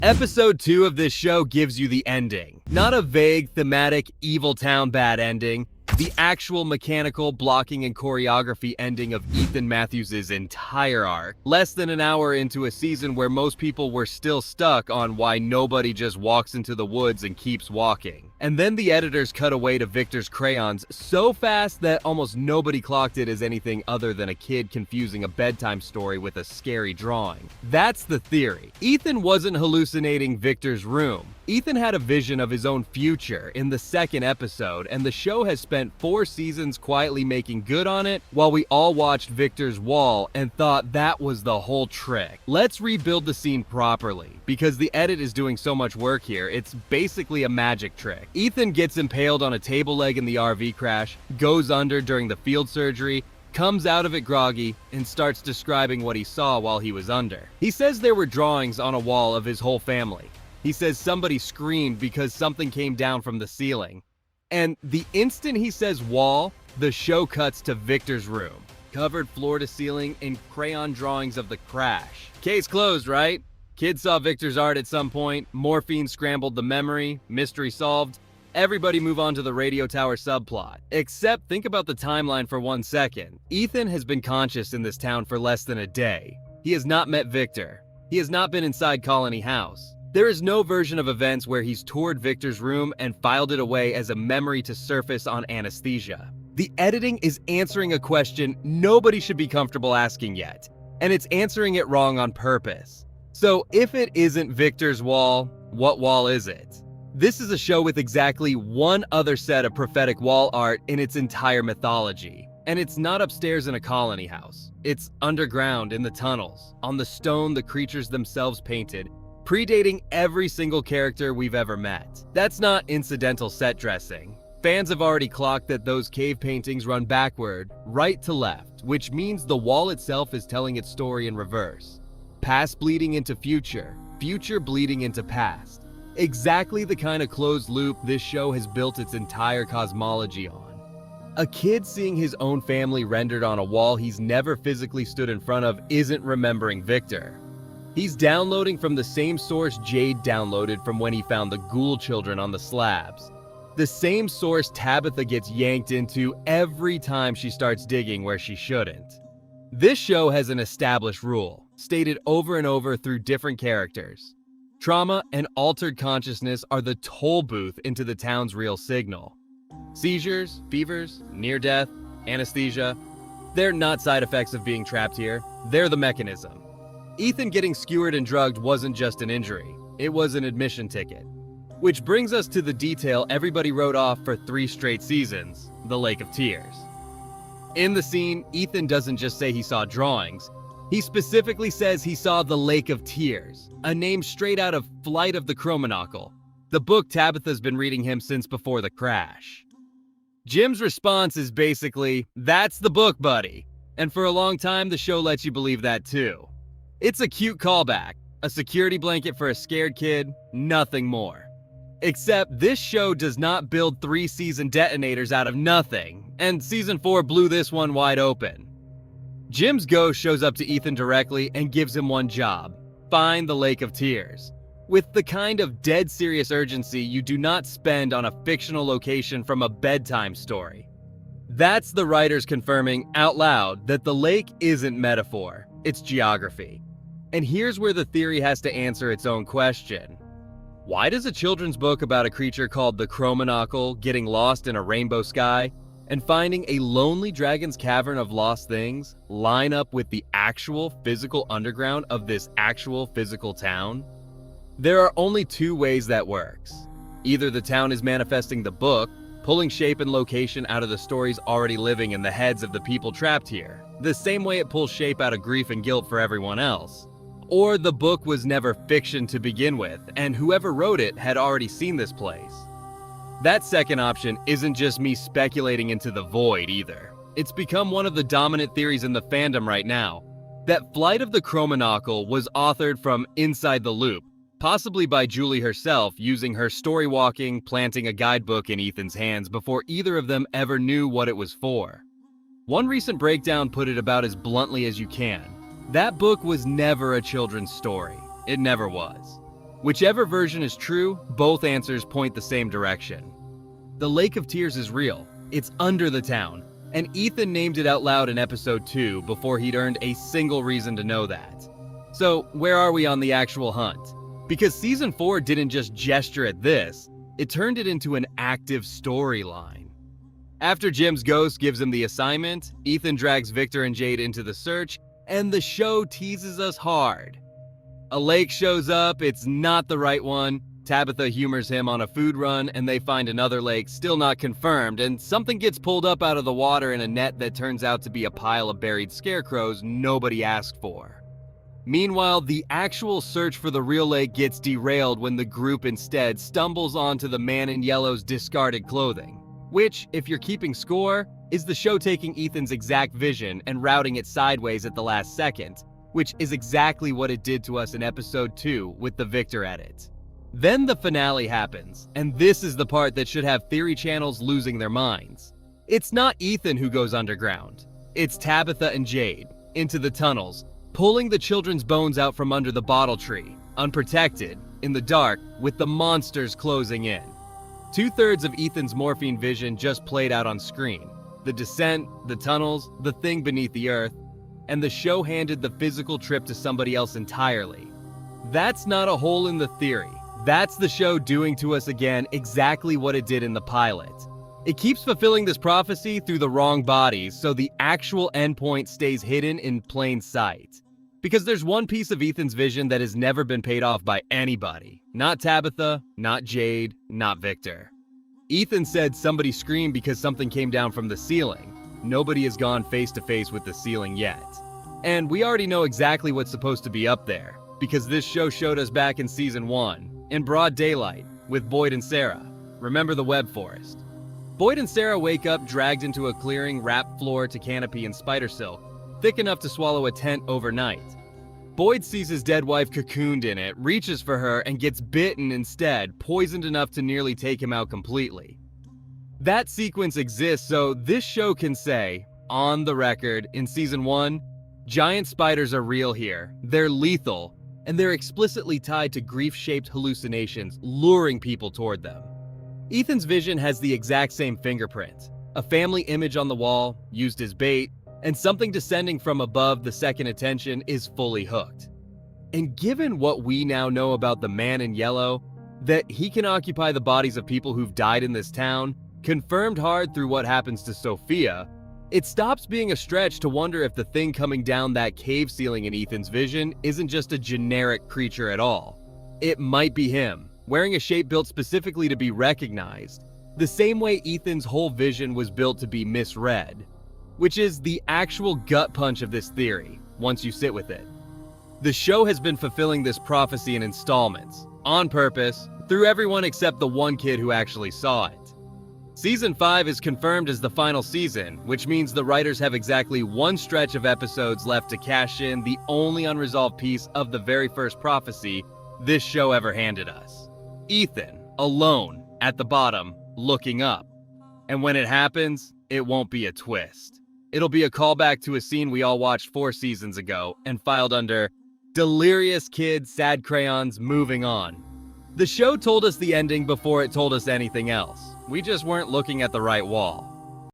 Episode 2 of this show gives you the ending. Not a vague, thematic, evil town bad ending. The actual mechanical, blocking, and choreography ending of Ethan Matthews' entire arc. Less than an hour into a season where most people were still stuck on why nobody just walks into the woods and keeps walking. And then the editors cut away to Victor's crayons so fast that almost nobody clocked it as anything other than a kid confusing a bedtime story with a scary drawing. That's the theory. Ethan wasn't hallucinating Victor's room. Ethan had a vision of his own future in the second episode, and the show has spent 4 seasons quietly making good on it, while we all watched Victor's wall and thought that was the whole trick. Let's rebuild the scene properly, because the edit is doing so much work here, it's basically a magic trick. Ethan gets impaled on a table leg in the RV crash, goes under during the field surgery, comes out of it groggy, and starts describing what he saw while he was under. He says there were drawings on a wall of his whole family. He says somebody screamed because something came down from the ceiling. And the instant he says wall, the show cuts to Victor's room, covered floor to ceiling in crayon drawings of the crash. Case closed, right? Kid saw Victor's art at some point, Morphine scrambled the memory, mystery solved. Everybody move on to the radio tower subplot. Except think about the timeline for 1 second. Ethan has been conscious in this town for less than a day. He has not met Victor. He has not been inside Colony House. There is no version of events where he's toured Victor's room and filed it away as a memory to surface on anesthesia. The editing is answering a question nobody should be comfortable asking yet, and it's answering it wrong on purpose. So if it isn't Victor's wall, what wall is it? This is a show with exactly one other set of prophetic wall art in its entire mythology. And it's not upstairs in a colony house. It's underground in the tunnels, on the stone the creatures themselves painted, predating every single character we've ever met. That's not incidental set dressing. Fans have already clocked that those cave paintings run backward, right to left, which means the wall itself is telling its story in reverse. Past bleeding into future, future bleeding into past. Exactly the kind of closed loop this show has built its entire cosmology on. A kid seeing his own family rendered on a wall he's never physically stood in front of isn't remembering Victor. He's downloading from the same source Jade downloaded from when he found the ghoul children on the slabs. The same source Tabitha gets yanked into every time she starts digging where she shouldn't. This show has an established rule, stated over and over through different characters. Trauma and altered consciousness are the toll booth into the town's real signal. Seizures, fevers, near death, anesthesia, they're not side effects of being trapped here, they're the mechanism. Ethan getting skewered and drugged wasn't just an injury, it was an admission ticket. Which brings us to the detail everybody wrote off for 3 straight seasons, the Lake of Tears. In the scene, Ethan doesn't just say he saw drawings, he specifically says he saw the Lake of Tears, a name straight out of Flight of the Cromenockle, the book Tabitha's been reading him since before the crash. Jim's response is basically, "That's the book, buddy." And for a long time, the show lets you believe that too. It's a cute callback, a security blanket for a scared kid, nothing more. Except this show does not build 3-season detonators out of nothing, and season 4 blew this one wide open. Jim's ghost shows up to Ethan directly and gives him one job: find the Lake of Tears. With the kind of dead serious urgency you do not spend on a fictional location from a bedtime story. That's the writers confirming out loud that the lake isn't metaphor, it's geography. And here's where the theory has to answer its own question. Why does a children's book about a creature called the Cromenockle getting lost in a rainbow sky and finding a lonely dragon's cavern of lost things line up with the actual physical underground of this actual physical town? There are only 2 ways that works. Either the town is manifesting the book, pulling shape and location out of the stories already living in the heads of the people trapped here, the same way it pulls shape out of grief and guilt for everyone else. Or the book was never fiction to begin with, and whoever wrote it had already seen this place. That second option isn't just me speculating into the void either. It's become one of the dominant theories in the fandom right now, that Flight of the Cromenockle was authored from inside the loop, possibly by Julie herself using her story walking, planting a guidebook in Ethan's hands before either of them ever knew what it was for. One recent breakdown put it about as bluntly as you can. That book was never a children's story. It never was. Whichever version is true, both answers point the same direction. The Lake of Tears is real. It's under the town, and Ethan named it out loud in episode 2 before he'd earned a single reason to know that. So, where are we on the actual hunt? Because season 4 didn't just gesture at this, it turned it into an active storyline. After Jim's ghost gives him the assignment, Ethan drags Victor and Jade into the search, and the show teases us hard. A lake shows up, it's not the right one. Tabitha humors him on a food run, and they find another lake still not confirmed, and something gets pulled up out of the water in a net that turns out to be a pile of buried scarecrows nobody asked for. Meanwhile, the actual search for the real lake gets derailed when the group instead stumbles onto the man in yellow's discarded clothing, which, if you're keeping score, is the show taking Ethan's exact vision and routing it sideways at the last second, which is exactly what it did to us in episode 2 with the Victor edit. Then the finale happens, and this is the part that should have theory channels losing their minds. It's not Ethan who goes underground. It's Tabitha and Jade, into the tunnels, pulling the children's bones out from under the bottle tree, unprotected, in the dark, with the monsters closing in. 2/3 of Ethan's morphine vision just played out on screen. The descent, the tunnels, the thing beneath the earth, and the show handed the physical trip to somebody else entirely. That's not a hole in the theory. That's the show doing to us again exactly what it did in the pilot. It keeps fulfilling this prophecy through the wrong bodies, so the actual endpoint stays hidden in plain sight. Because there's one piece of Ethan's vision that has never been paid off by anybody. Not Tabitha, not Jade, not Victor. Ethan said somebody screamed because something came down from the ceiling. Nobody has gone face to face with the ceiling yet. And we already know exactly what's supposed to be up there, because this show showed us back in season 1, in broad daylight, with Boyd and Sarah. Remember the web forest. Boyd and Sarah wake up dragged into a clearing wrapped floor to canopy in spider silk, thick enough to swallow a tent overnight. Boyd sees his dead wife cocooned in it, reaches for her, and gets bitten instead, poisoned enough to nearly take him out completely. That sequence exists so this show can say, on the record, in season 1, giant spiders are real here, they're lethal, and they're explicitly tied to grief-shaped hallucinations, luring people toward them. Ethan's vision has the exact same fingerprint. A family image on the wall, used as bait, and something descending from above the second attention is fully hooked. And given what we now know about the man in yellow, that he can occupy the bodies of people who've died in this town, confirmed hard through what happens to Sophia, it stops being a stretch to wonder if the thing coming down that cave ceiling in Ethan's vision isn't just a generic creature at all. It might be him, wearing a shape built specifically to be recognized, the same way Ethan's whole vision was built to be misread, which is the actual gut punch of this theory, once you sit with it. The show has been fulfilling this prophecy in installments, on purpose, through everyone except the one kid who actually saw it. Season 5 is confirmed as the final season, which means the writers have exactly one stretch of episodes left to cash in the only unresolved piece of the very first prophecy this show ever handed us. Ethan, alone, at the bottom, looking up. And when it happens, it won't be a twist. It'll be a callback to a scene we all watched 4 seasons ago and filed under delirious kids, sad crayons, moving on. The show told us the ending before it told us anything else. We just weren't looking at the right wall.